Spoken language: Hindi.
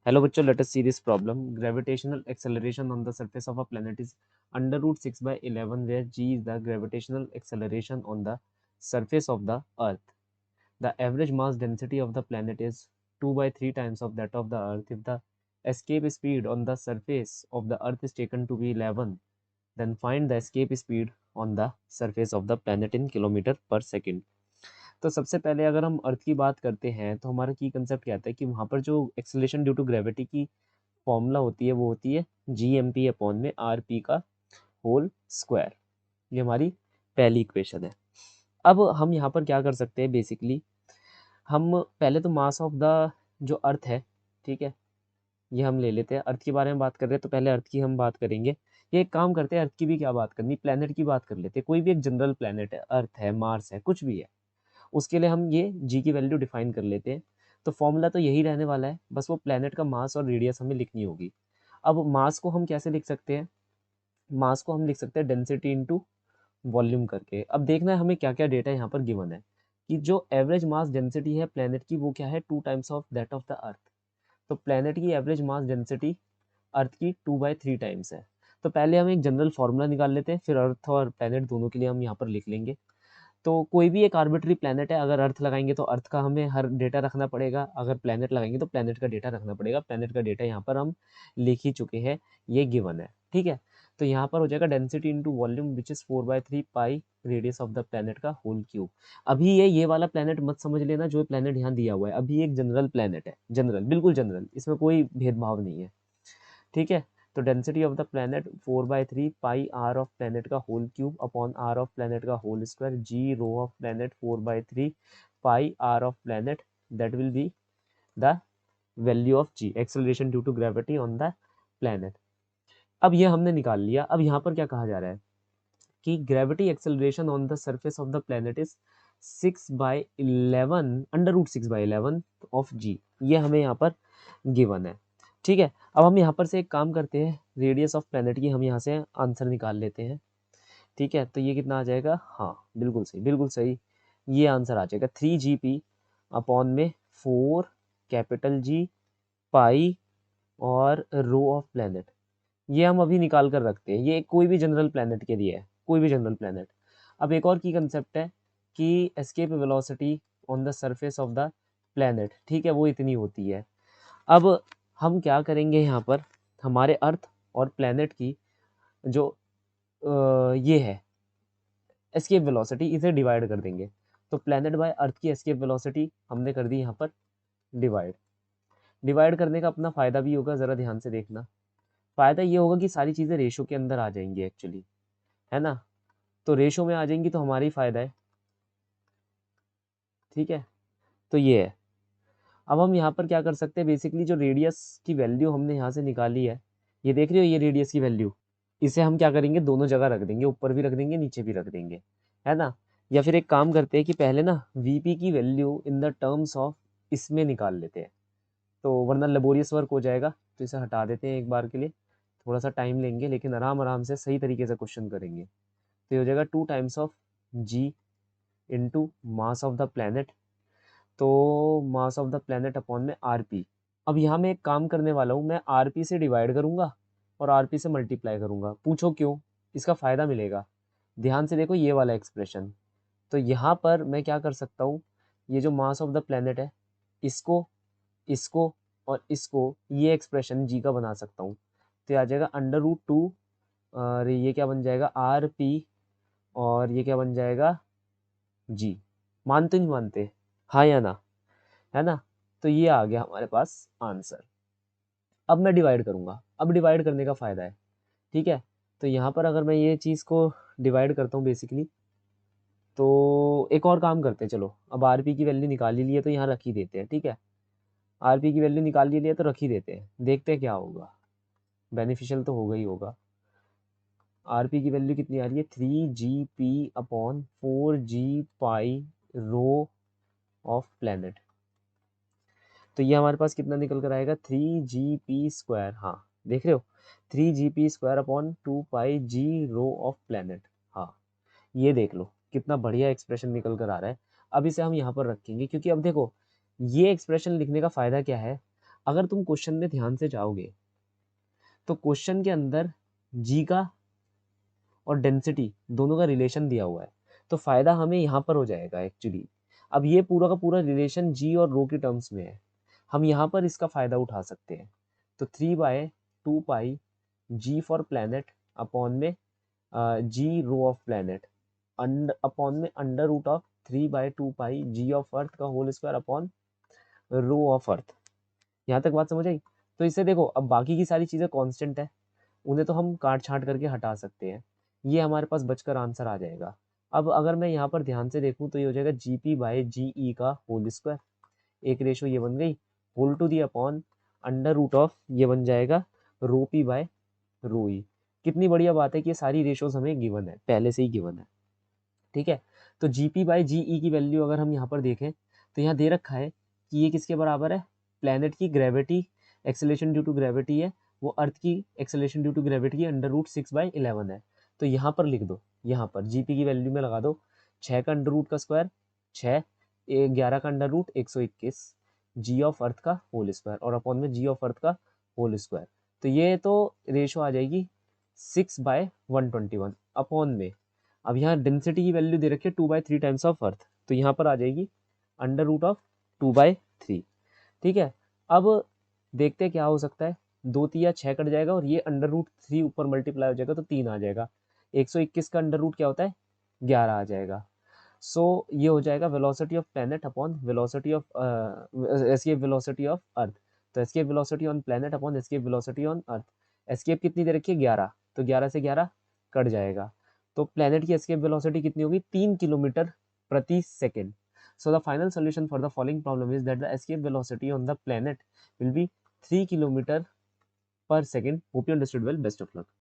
हेलो बच्चों, let us see this problem. Gravitational acceleration on the surface of a planet is under root 6 by 11, where g is the gravitational acceleration on the surface of the earth. The average mass density of the planet is 2 by 3 times of that of the earth. If the escape speed on the surface of the earth is taken to be 11, then find the escape speed on the surface of the planet in kilometer per second. तो सबसे पहले अगर हम अर्थ की बात करते हैं तो हमारा की कंसेप्ट क्या आता है कि वहाँ पर जो एक्सेलरेशन ड्यू टू ग्रेविटी की फॉर्मूला होती है वो होती है जी एम पी अपॉन में आर पी का होल स्क्वायर. ये हमारी पहली इक्वेशन है. अब हम यहाँ पर क्या कर सकते हैं, बेसिकली हम पहले तो मास ऑफ द जो अर्थ है, ठीक है, ये हम ले लेते हैं. अर्थ के बारे में बात कर रहे हैं तो पहले अर्थ की हम बात करेंगे. ये एक काम करते हैं, अर्थ की भी क्या बात करनी, प्लेनेट की बात कर लेते हैं. कोई भी एक जनरल प्लेनेट है, अर्थ है, मार्स है, कुछ भी है, उसके लिए हम ये जी की वैल्यू डिफाइन कर लेते हैं. तो फॉर्मूला तो यही रहने वाला है, बस वो प्लेनेट का मास और रेडियस हमें लिखनी होगी. अब मास को हम कैसे लिख सकते हैं, मास को हम लिख सकते हैं डेंसिटी इनटू वॉल्यूम करके. अब देखना है हमें क्या क्या डेटा यहाँ पर गिवन है कि जो एवरेज मास डेंसिटी है प्लेनेट की वो क्या है, 2 times of that of the earth. तो प्लेनेट की एवरेज मास डेंसिटी अर्थ की 2/3 टाइम्स है. तो पहले हम एक जनरल फार्मूला निकाल लेते हैं, फिर अर्थ और प्लेनेट दोनों के लिए हम यहाँ पर लिख लेंगे. तो कोई भी एक आर्बिट्री प्लैनेट है, अगर अर्थ लगाएंगे तो अर्थ का हमें हर डेटा रखना पड़ेगा, अगर प्लैनेट लगाएंगे तो प्लैनेट का डेटा रखना पड़ेगा. प्लैनेट का डेटा यहाँ पर हम लिख ही चुके हैं, ये गिवन है, ठीक है. तो यहाँ पर हो जाएगा density into volume which is 4/3 pi radius of the planet का होल क्यूब. अभी ये वाला प्लैनेट मत समझ लेना जो प्लैनेट यहाँ दिया हुआ है, अभी एक जनरल प्लैनेट है, जनरल, बिल्कुल जनरल, इसमें कोई भेदभाव नहीं है, ठीक है. तो density of the planet 4/3 pi r of planet का whole cube upon r of planet का whole square g rho of planet 4/3 pi r of planet, that will be the value of g, acceleration due to gravity on the planet. अब ये हमने निकाल लिया. अब यहाँ पर क्या कहा जा रहा है कि gravity acceleration on the surface of the planet is 6/11 under root 6/11 of g. ये हमें यहाँ पर गिवन है, ठीक है. अब हम यहाँ पर से एक काम करते हैं, रेडियस ऑफ प्लेनेट की हम यहाँ से आंसर निकाल लेते हैं, ठीक है. तो ये कितना आ जाएगा, हाँ बिल्कुल सही, बिल्कुल सही, ये आंसर आ जाएगा 3 GP अपॉन में 4 कैपिटल जी पाई और रो ऑफ प्लेनेट. ये हम अभी निकाल कर रखते हैं, ये कोई भी जनरल प्लेनेट के लिए है, कोई भी जनरल प्लेनेट. अब एक और की कंसेप्ट है कि escape velocity on the surface of the planet, ठीक है, वो इतनी होती है. अब हम क्या करेंगे यहाँ पर, हमारे अर्थ और प्लेनेट की जो ये है एस्केप वेलोसिटी, इसे डिवाइड कर देंगे. तो प्लेनेट बाय अर्थ की एस्केप वेलोसिटी हमने कर दी यहाँ पर डिवाइड. डिवाइड करने का अपना फ़ायदा भी होगा, ज़रा ध्यान से देखना. फ़ायदा ये होगा कि सारी चीज़ें रेशो के अंदर आ जाएंगी एक्चुअली, है ना. तो रेशो में आ जाएंगी तो हमारा ही फ़ायदा है, ठीक है. तो ये है. अब हम यहाँ पर क्या कर सकते हैं, बेसिकली जो रेडियस की वैल्यू हमने यहाँ से निकाली है, ये देख रहे हो, ये रेडियस की वैल्यू, इसे हम क्या करेंगे, दोनों जगह रख देंगे, ऊपर भी रख देंगे, नीचे भी रख देंगे, है ना. या फिर एक काम करते हैं कि पहले ना वीपी की value in the terms of इसमें निकाल लेते हैं, तो वरना लेबोरियस वर्क हो जाएगा. तो इसे हटा देते हैं एक बार के लिए, थोड़ा सा टाइम लेंगे लेकिन आराम आराम से सही तरीके से क्वेश्चन करेंगे. तो ये हो जाएगा 2 times of g into mass of the planet, तो mass of the planet upon में आरपी. अब यहाँ मैं एक काम करने वाला हूँ, मैं आरपी से डिवाइड करूँगा और आरपी से मल्टीप्लाई करूँगा. पूछो क्यों, इसका फ़ायदा मिलेगा. ध्यान से देखो ये वाला एक्सप्रेशन. तो यहाँ पर मैं क्या कर सकता हूँ, ये जो मास ऑफ द प्लैनेट है, इसको, इसको और इसको, ये एक्सप्रेशन जी का बना सकता हूँ. तो ये आ जाएगा अंडर रूट 2, और ये क्या बन जाएगा आर पी, और ये क्या बन जाएगा जी. मानते नहीं मानते, हाँ या ना, है ना. तो ये आ गया हमारे पास आंसर. अब मैं डिवाइड करूँगा. अब डिवाइड करने का फ़ायदा है, ठीक है. तो यहाँ पर अगर मैं ये चीज़ को डिवाइड करता हूँ बेसिकली, तो एक और काम करते हैं, चलो अब आरपी की वैल्यू निकाल ही ली है तो यहाँ रख ही देते हैं, ठीक है. आरपी की वैल्यू निकाल ही लिया तो रख ही देते हैं, देखते हैं क्या होगा, बेनिफिशियल तो होगा ही होगा. आरपी की वैल्यू कितनी आ रही है, 3 GP upon 4 G pi rho of planet. तो ये हमारे पास कितना निकल कर आएगा, 3 GP स्क्वायर, हाँ देख रहे हो, 3 GP square upon 2 pi G rho of planet. हाँ ये देख लो कितना बढ़िया एक्सप्रेशन निकल कर आ रहा है. अब इसे हम यहाँ पर रखेंगे क्योंकि अब देखो ये एक्सप्रेशन लिखने का फ़ायदा क्या है, अगर तुम क्वेश्चन में ध्यान से जाओगे तो क्वेश्चन के अंदर जी का और डेंसिटी दोनों का रिलेशन दिया हुआ है, तो फायदा हमें यहाँ पर हो जाएगा एक्चुअली। अब ये पूरा का पूरा रिलेशन जी और रो के टर्म्स में है, हम यहाँ पर इसका फायदा उठा सकते हैं। तो 3/2 pi g for planet upon में g rho of planet upon में under root of 3/2 pi g of अर्थ का whole square upon rho of earth. यहाँ तक बात समझ आई? तो इससे देखो, अब बाकी की सारी चीज़ें कांस्टेंट है, उन्हें तो हम काट छांट करके हटा सकते हैं, ये हमारे पास बचकर आंसर आ जाएगा। अब अगर मैं यहाँ पर ध्यान से देखूँ तो ये हो जाएगा जी पी बाई जी ई का होल स्क्वायर, एक रेशो ये बन गई, whole to the upon under root of ये बन जाएगा रो पी बाय रो ई। कितनी बढ़िया बात है कि ये सारी रेशोज हमें गिवन है, पहले से ही गिवन है। ठीक है, तो जी पी बाई जी ई की वैल्यू अगर हम यहाँ पर देखें तो यहाँ दे रखा है कि ये किसके बराबर है, प्लैनेट की gravity acceleration due to gravity है, वो अर्थ की एक्सेलेरेशन ड्यू टू ग्रेविटी की अंडर रूट 6/11 है। तो यहाँ पर लिख दो, यहाँ पर जी पी की वैल्यू में लगा दो 6 का अंडर रूट का स्क्वायर 6, 11 का अंडर रूट 121 जी ऑफ अर्थ का होल स्क्वायर और अपॉन में जी ऑफ अर्थ का होल स्क्वायर। तो ये तो रेशो आ जाएगी 6/121 अपॉन में, अब यहाँ डेंसिटी की वैल्यू दे रखी है 2/3 टाइम्स ऑफ अर्थ, तो यहाँ पर आ जाएगी अंडर रूट ऑफ 2/3। ठीक है, अब देखते हैं क्या हो सकता है, 2 3 6 कट जाएगा और ये अंडर रूट 3 ऊपर मल्टीप्लाई हो जाएगा तो 3 आ जाएगा, 121 का अंडर रूट क्या होता है 11 आ जाएगा। सो ये हो जाएगा velocity of planet upon velocity of escape velocity of earth. तो escape velocity on planet upon escape velocity on earth, escape कितनी दे रखी है 11, तो 11 से 11 कट जाएगा, तो प्लैनेट की एस्केप वेलोसिटी कितनी होगी 3 किलोमीटर प्रति second. So the final solution for the following problem is that the escape velocity on the planet will be 3 kilometer per second. Hope you understood well. Best of luck.